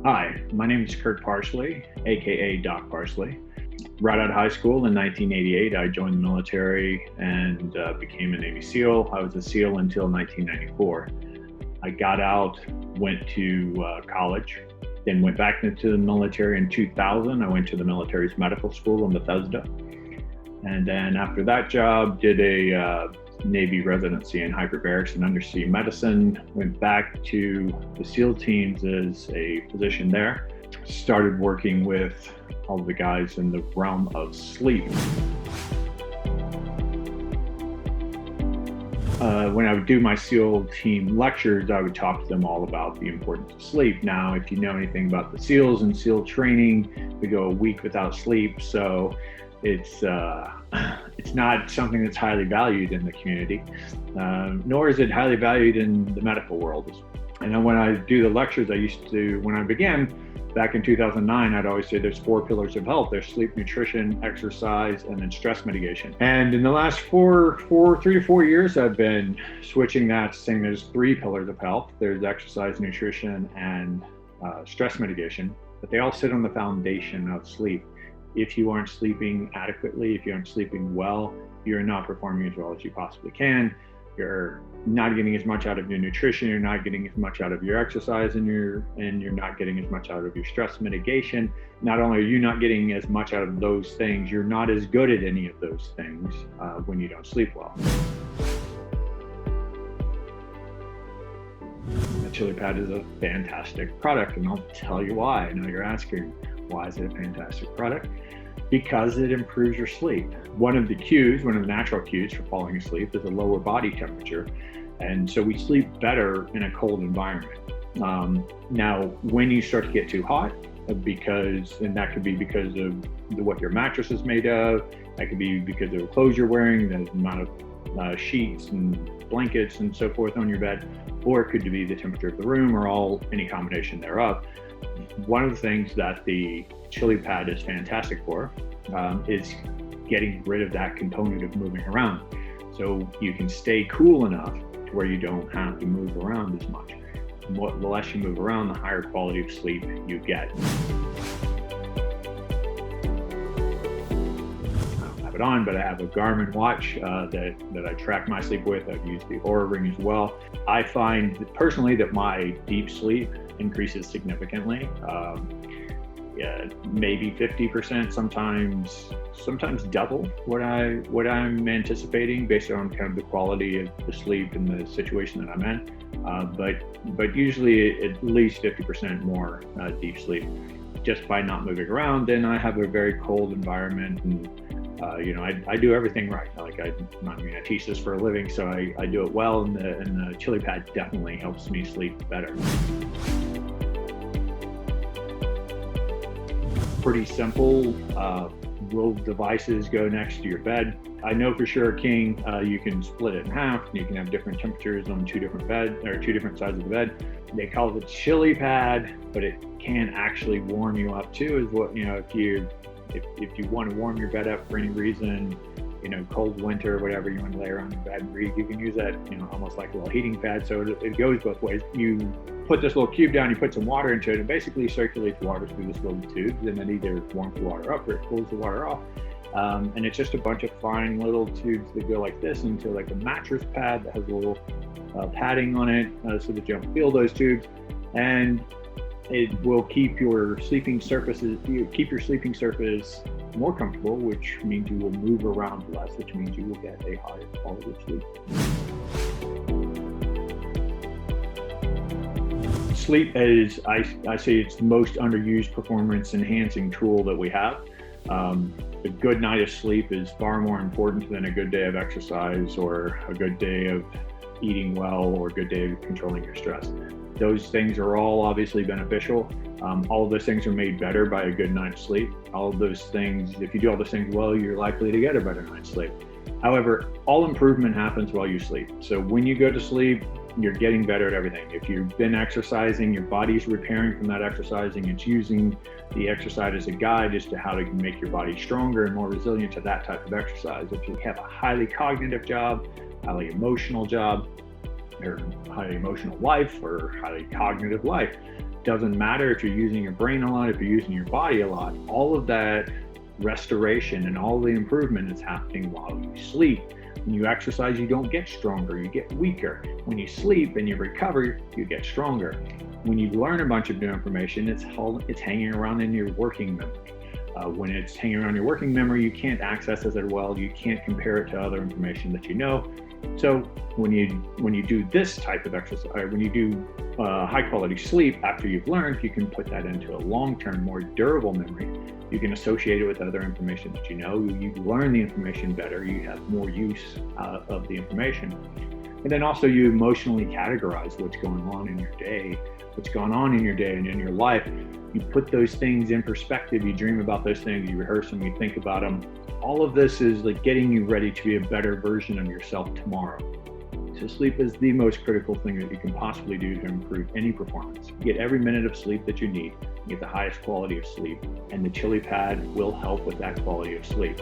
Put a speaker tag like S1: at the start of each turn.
S1: Hi, my name is Kirk Parlsey, aka Doc Parlsey. Right out of high school in 1988, I joined the military and became a Navy SEAL. I was a SEAL until 1994. I got out, went to college, then went back into the military in 2000. I went to the military's medical school in Bethesda. And then after that job, did a Navy residency in hyperbarics and undersea medicine, went back to the SEAL teams as a physician there, started working with all the guys in the realm of sleep. When I would do my SEAL team lectures, I would talk to them all about the importance of sleep. Now, if you know anything about the SEALs and SEAL training, we go a week without sleep, so it's not something that's highly valued in the community, nor is it highly valued in the medical world. And then when I do the lectures, when I began back in 2009, I'd always say there's 4 pillars of health. There's sleep, nutrition, exercise, and then stress mitigation. And in the last 3 to 4 years, I've been switching that, saying there's 3 pillars of health. There's exercise, nutrition, and stress mitigation, but they all sit on the foundation of sleep. If you aren't sleeping adequately, if you aren't sleeping well, you're not performing as well as you possibly can. You're not getting as much out of your nutrition, you're not getting as much out of your exercise, and you're not getting as much out of your stress mitigation. Not only are you not getting as much out of those things, you're not as good at any of those things when you don't sleep well. The Chilipad is a fantastic product, and I'll tell you why. I know you're asking, why is it a fantastic product? Because it improves your sleep. One of the natural cues for falling asleep is a lower body temperature. And so we sleep better in a cold environment. Now, when you start to get too hot, and that could be because of what your mattress is made of, that could be because of the clothes you're wearing, the amount of sheets and blankets and so forth on your bed, or it could be the temperature of the room, or any combination thereof. One of the things that the Chilipad is fantastic for is getting rid of that component of moving around. So you can stay cool enough to where you don't have to move around as much. The less you move around, the higher quality of sleep you get. I don't have it on, but I have a Garmin watch that I track my sleep with. I've used the Oura Ring as well. I find personally that my deep sleep increases significantly. Maybe 50%, sometimes double what I'm anticipating based on kind of the quality of the sleep and the situation that I'm in. But usually at least 50% more deep sleep just by not moving around. Then I have a very cold environment, and I do everything right. I teach this for a living, so I do it well, and the Chilipad definitely helps me sleep better. Pretty simple. Little devices go next to your bed. I know for sure, King, you can split it in half. You can have different temperatures on 2 different sides of the bed. They call it Chilipad, but it can actually warm you up too. If you want to warm your bed up for any reason, cold winter or whatever, you want to lay around your bed and read, you can use that, almost like a little heating pad. So it goes both ways. You put this little cube down, you put some water into it, and basically circulates water through this little tube, and then either warms the water up or it cools the water off. And it's just a bunch of fine little tubes that go like this into like a mattress pad that has a little padding on it so that you don't feel those tubes. And it will keep your sleeping surface more comfortable, which means you will move around less, which means you will get a higher quality of sleep. Sleep is, I say, it's the most underused performance enhancing tool that we have. A good night of sleep is far more important than a good day of exercise or a good day of eating well or a good day of controlling your stress. Those things are all obviously beneficial. All of those things are made better by a good night's sleep. All of those things, if you do all those things well, you're likely to get a better night's sleep. However, all improvement happens while you sleep. So when you go to sleep, you're getting better at everything. If you've been exercising, your body's repairing from that exercising. It's using the exercise as a guide as to how to make your body stronger and more resilient to that type of exercise. If you have a highly cognitive job, highly emotional job, or high emotional life or high cognitive life. Doesn't matter if you're using your brain a lot, if you're using your body a lot, all of that restoration and all the improvement is happening while you sleep. When you exercise, you don't get stronger, you get weaker. When you sleep and you recover, you get stronger. When you learn a bunch of new information, it's hanging around in your working memory. When it's hanging around your working memory, you can't access it as well. You can't compare it to other information that you know. So when you do this type of exercise, when you do high quality sleep after you've learned, you can put that into a long-term, more durable memory. You can associate it with other information that you know. You learn the information better. You have more use of the information. And then also you emotionally categorize what's going on in your day, and in your life. You put those things in perspective. You dream about those things, you rehearse them, you think about them. All of this is like getting you ready to be a better version of yourself tomorrow. So sleep is the most critical thing that you can possibly do to improve any performance. You get every minute of sleep that you need, you get the highest quality of sleep, and the Chilipad will help with that quality of sleep.